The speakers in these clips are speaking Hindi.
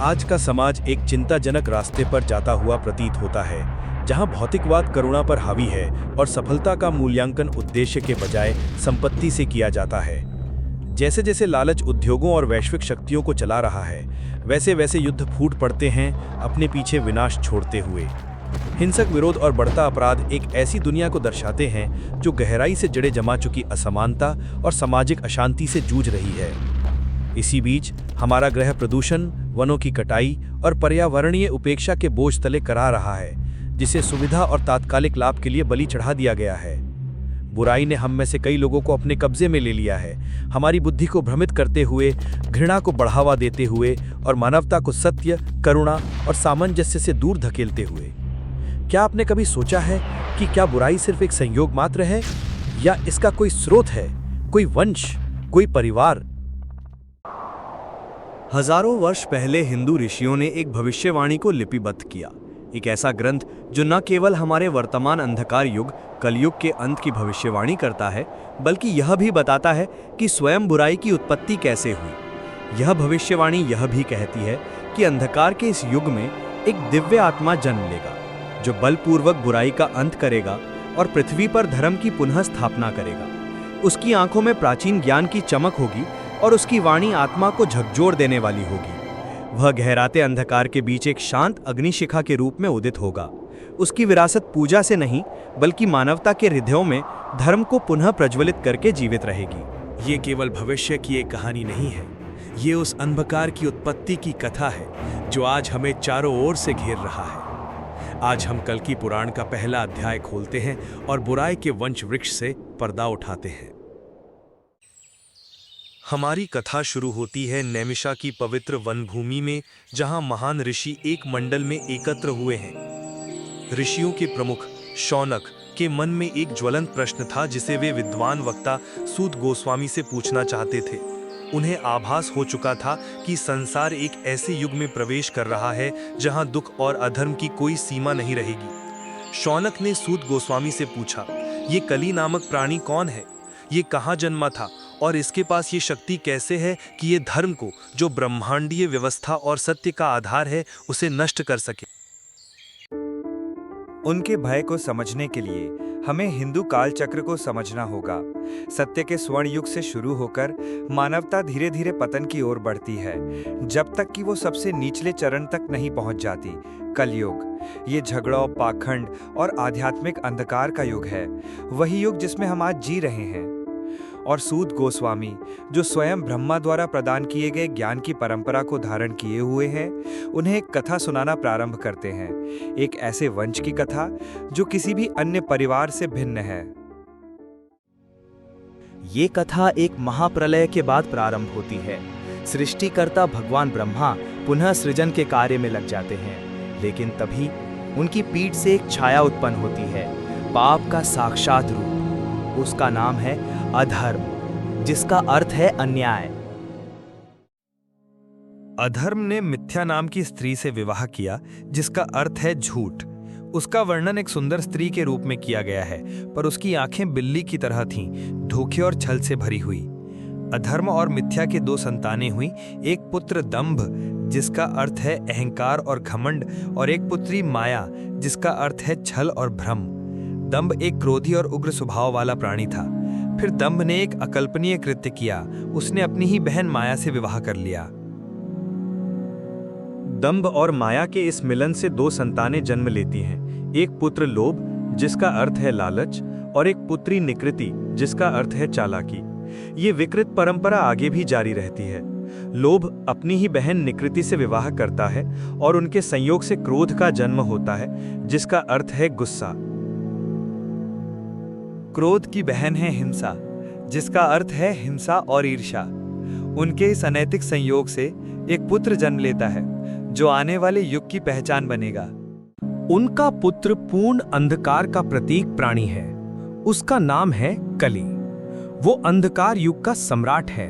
आज का समाज एक चिंताजनक रास्ते पर जाता हुआ प्रतीत होता है, जहां भौतिकवाद करुणा पर हावी है और सफलता का मूल्यांकन उद्देश्य के बजाय संपत्ति से किया जाता है। जैसे जैसे लालच उद्योगों और वैश्विक शक्तियों को चला रहा है, वैसे वैसे युद्ध फूट पड़ते हैं, अपने पीछे विनाश छोड़ते हुए। हिंसक विरोध और बढ़ता अपराध एक ऐसी दुनिया को दर्शाते हैं जो गहराई से जड़े जमा चुकी असमानता और सामाजिक अशांति से जूझ रही है। इसी बीच हमारा ग्रह प्रदूषण, वनों की कटाई और पर्यावरणीय उपेक्षा के बोझ तले करा रहा है, जिसे सुविधा और तात्कालिक लाभ के लिए बलि चढ़ा दिया गया है। बुराई ने हम में से कई लोगों को अपने कब्जे में ले लिया है, हमारी बुद्धि को भ्रमित करते हुए, घृणा को बढ़ावा देते हुए और मानवता को सत्य, करुणा और सामंजस्य से दूर धकेलते हुए। क्या आपने कभी सोचा है कि क्या बुराई सिर्फ एक संयोग मात्र है, या इसका कोई स्रोत है, कोई वंश, कोई परिवार? हजारों वर्ष पहले हिंदू ऋषियों ने एक भविष्यवाणी को लिपिबद्ध किया, एक ऐसा ग्रंथ जो न केवल हमारे वर्तमान अंधकार युग कलयुग के अंत की भविष्यवाणी करता है, बल्कि यह भी बताता है कि स्वयं बुराई की उत्पत्ति कैसे हुई। यह भविष्यवाणी यह भी कहती है कि अंधकार के इस युग में एक दिव्य आत्मा जन्म लेगा, जो बलपूर्वक बुराई का अंत करेगा और पृथ्वी पर धर्म की पुनः स्थापना करेगा। उसकी आंखों में प्राचीन ज्ञान की चमक होगी और उसकी वाणी आत्मा को झकझोर देने वाली होगी। वह गहराते अंधकार के बीच एक शांत अग्निशिखा के रूप में उदित होगा। उसकी विरासत पूजा से नहीं, बल्कि मानवता के हृदयों में धर्म को पुनः प्रज्वलित करके जीवित रहेगी। ये केवल भविष्य की एक कहानी नहीं है, ये उस अंधकार की उत्पत्ति की कथा है जो आज हमें चारों ओर से घेर रहा है। आज हम कल्कि पुराण का पहला अध्याय खोलते हैं और बुराई के वंश वृक्ष से पर्दा उठाते हैं। हमारी कथा शुरू होती है नैमिषा की पवित्र वनभूमि में, जहां महान ऋषि एक मंडल में एकत्र हुए हैं। ऋषियों के प्रमुख शौनक के मन में एक ज्वलंत प्रश्न था, जिसे वे विद्वान वक्ता सूत गोस्वामी से पूछना चाहते थे। उन्हें आभास हो चुका था कि संसार एक ऐसे युग में प्रवेश कर रहा है जहां दुख और अधर्म की कोई सीमा नहीं रहेगी। शौनक ने सूत गोस्वामी से पूछा, ये कली नामक प्राणी कौन है? ये कहाँ जन्मा था और इसके पास ये शक्ति कैसे है कि ये धर्म को, जो ब्रह्मांडीय व्यवस्था और सत्य का आधार है, उसे नष्ट कर सके? उनके भय को समझने के लिए हमें हिंदू काल चक्र को समझना होगा। सत्य के स्वर्ण युग से शुरू होकर मानवता धीरे धीरे पतन की ओर बढ़ती है, जब तक कि वो सबसे निचले चरण तक नहीं पहुंच जाती। कलयुग ये झगड़ों, पाखंड और आध्यात्मिक अंधकार का युग है, वही युग जिसमें हम आज जी रहे हैं। और सूत गोस्वामी, जो स्वयं ब्रह्मा द्वारा प्रदान किए गए ज्ञान की परंपरा को धारण किए हुए हैं, उन्हें एक कथा सुनाना प्रारंभ करते हैं, एक ऐसे वंश की कथा जो किसी भी अन्य परिवार से भिन्न है। ये कथा एक महाप्रलय के बाद प्रारंभ होती है। सृष्टिकर्ता भगवान ब्रह्मा पुनः सृजन के कार्य में लग जाते हैं, लेकिन तभी उनकी पीठ से एक छाया उत्पन्न होती है, पाप का साक्षात रूप। उसका नाम है अधर्म, जिसका अर्थ है अन्याय। अधर्म ने मिथ्या नाम की स्त्री से विवाह किया, जिसका अर्थ है झूठ। उसका वर्णन एक सुंदर स्त्री के रूप में किया गया है, पर उसकी आंखें बिल्ली की तरह थीं, धोखे और छल से भरी हुई। अधर्म और मिथ्या के दो संतानें हुई, एक पुत्र दंभ, जिसका अर्थ है अहंकार और घमंड, और एक पुत्री माया, जिसका अर्थ है छल और भ्रम। दंभ एक क्रोधी और उग्र स्वभाव वाला प्राणी था। फिर दंभ ने एक अकल्पनीय कृत्य किया, उसने अपनी ही बहन माया से विवाह कर लिया। दंभ और माया के इस मिलन से दो संतानें जन्म लेती हैं, एक पुत्र लोभ, जिसका अर्थ है लालच, और एक पुत्री निकृति, जिसका अर्थ है चालाकी। ये विकृत परंपरा आगे भी जारी रहती है। लोभ अपनी ही बहन निकृति से विवाह करता है और उनके संयोग से क्रोध का जन्म होता है, जिसका अर्थ है गुस्सा। क्रोध की बहन है हिंसा, जिसका अर्थ है हिंसा और ईर्ष्या। उनके इस अनैतिक संयोग से एक पुत्र जन्म लेता है, जो आने वाले युग की पहचान बनेगा। उनका पुत्र पूर्ण अंधकार का प्रतीक प्राणी है। उसका नाम है कली। वो अंधकार युग का सम्राट है।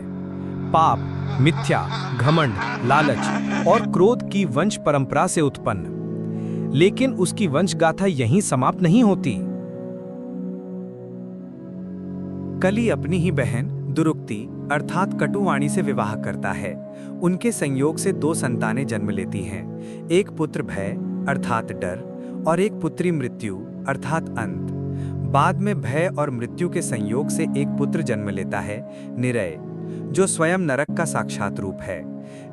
पाप, मिथ्या, घमंड, लालच और क्रोध की वंश परंपरा से उत्पन्न। लेकिन उसकी वंश गाथा यहीं समाप्त नहीं होती। कली अपनी ही बहन दुरुक्ति अर्थात कटुवाणी से विवाह करता है। उनके संयोग से 2 संतानें जन्म लेती हैं, एक पुत्र भय अर्थात डर और एक पुत्री मृत्यु अर्थात अंत। बाद में भय और मृत्यु के संयोग से एक पुत्र जन्म लेता है निरय, जो स्वयं नरक का साक्षात रूप है।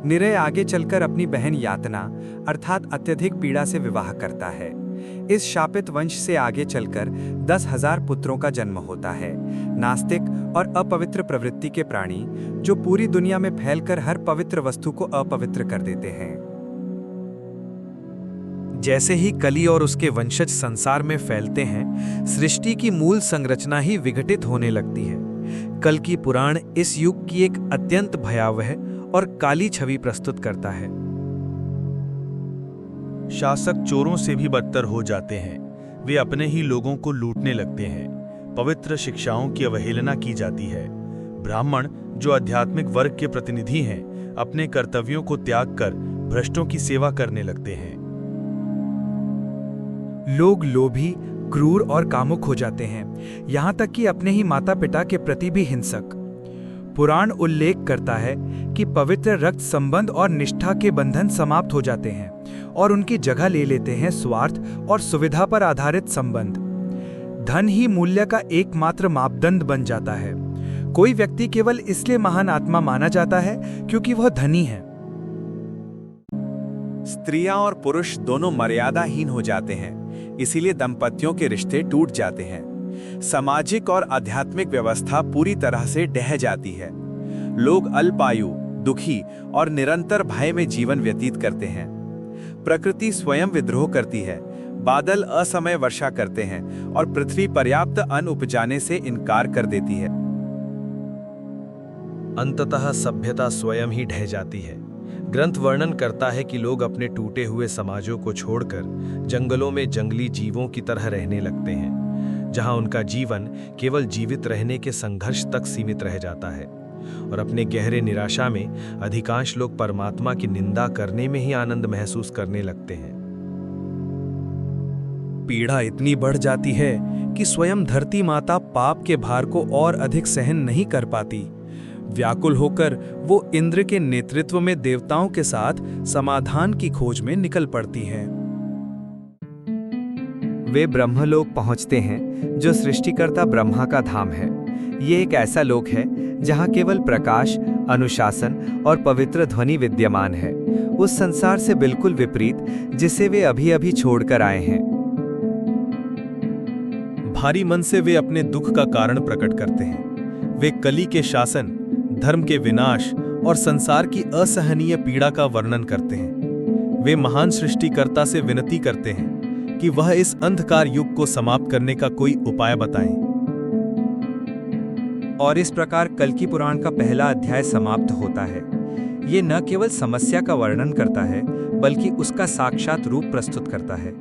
निरय आगे चलकर अपनी बहन यातना अर्थात अत्यधिक पीड़ा से विवाह करता है। इस शापित वंश से आगे चलकर 10,000 पुत्रों का जन्म होता है। नास्तिक और अपवित्र प्रवृत्ति के प्राणी जो पूरी दुनिया में फैलकर हर पवित्र वस्तु को अपवित्र कर देते हैं। जैसे ही कली और उसके वंशज संसार में फैलते हैं, सृष्टि की मूल संरचना ही विघटित होने लगती है। कल की पुराण इस युग की एक अत्यंत भयावह और काली छवि प्रस्तुत करता है। शासक चोरों से भी बदतर हो जाते हैं। वे अपने ही लोगों को लूटने लगते हैं। पवित्र शिक्षाओं की अवहेलना की जाती है। ब्राह्मण, जो आध्यात्मिक वर्ग के प्रतिनिधि हैं, अपने कर्तव्यों को त्याग कर भ्रष्टों की सेवा करने लगते हैं। लोग लोभी, क्रूर और कामुक हो जाते हैं, यहाँ तक कि अपने ही माता पिता के प्रति भी हिंसक। पुराण उल्लेख करता है कि पवित्र रक्त संबंध और निष्ठा के बंधन समाप्त हो जाते हैं और उनकी जगह ले लेते हैं स्वार्थ और सुविधा पर आधारित संबंध। धन ही मूल्य का एकमात्र मापदंड बन जाता है। कोई व्यक्ति केवल इसलिए महान आत्मा माना जाता है क्योंकि वह धनी है। स्त्रियां और पुरुष दोनों मर्यादाहीन हो जाते हैं, इसीलिए दंपतियों के रिश्ते टूट जाते हैं। सामाजिक और आध्यात्मिक व्यवस्था पूरी तरह से ढह जाती है। लोग अल्पायु, दुखी और निरंतर भय में जीवन व्यतीत करते हैं। प्रकृति स्वयं विद्रोह करती है। बादल असमय वर्षा करते हैं और पृथ्वी पर्याप्त अन्न उपजाने से इनकार कर देती है। अंततः सभ्यता स्वयं ही ढह जाती है। ग्रंथ वर्णन करता है कि लोग अपने टूटे हुए समाजों को छोड़कर जंगलों में जंगली जीवों की तरह रहने लगते हैं, जहां उनका जीवन केवल जीवित रहने के संघर्ष तक सीमित रह जाता है और अपने गहरे निराशा में अधिकांश लोग परमात्मा की निंदा करने में ही आनंद महसूस करने लगते हैं। पीड़ा इतनी बढ़ जाती है कि स्वयं धरती माता पाप के भार को और अधिक सहन नहीं कर पाती। व्याकुल होकर वो इंद्र के नेतृत्व में देवताओं के साथ समाधान की खोज में निकल पड़ती हैं। वे ब्रह्मलोक पहुंचते हैं, जो सृष्टिकर्ता ब्रह्मा का धाम है। ये एक ऐसा लोक है जहां केवल प्रकाश, अनुशासन और पवित्र ध्वनि विद्यमान है, उस संसार से बिल्कुल विपरीत जिसे वे अभी अभी छोड़कर आए हैं। भारी मन से वे अपने दुख का कारण प्रकट करते हैं। वे कली के शासन, धर्म के विनाश और संसार की असहनीय पीड़ा का वर्णन करते हैं। वे महान सृष्टिकर्ता से विनती करते हैं कि वह इस अंधकार युग को समाप्त करने का कोई उपाय बताएं। और इस प्रकार कल की पुराण का पहला अध्याय समाप्त होता है। ये न केवल समस्या का वर्णन करता है, बल्कि उसका साक्षात रूप प्रस्तुत करता है।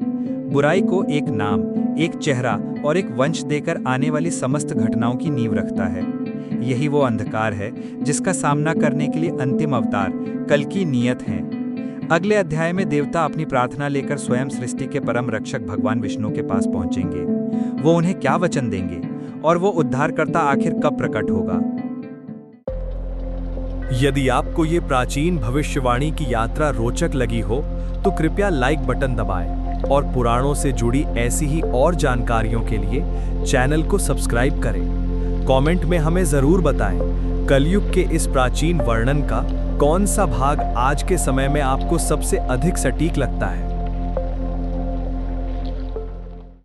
बुराई को एक नाम, एक चेहरा और एक वंश देकर आने वाली समस्त घटनाओं की नींव रखता है। यही वो अंधकार है जिसका सामना करने के लिए अंतिम अवतार कल की नियत है। अगले अध्याय में देवता अपनी प्रार्थना लेकर स्वयं सृष्टि के परम रक्षक भगवान विष्णु के पास पहुंचेंगे। वो उन्हें क्या वचन देंगे और वो उद्धारकर्ता आखिर कब प्रकट होगा? यदि आपको ये प्राचीन भविष्यवाणी की यात्रा रोचक लगी हो तो कृपया लाइक बटन दबाएं और पुराणों से जुड़ी ऐसी ही और जानकारियों के लिए चैनल को सब्सक्राइब करें। कमेंट में हमें जरूर बताएं कलयुग के इस प्राचीन वर्णन का कौन सा भाग आज के समय में आपको सबसे अधिक सटीक लगता है।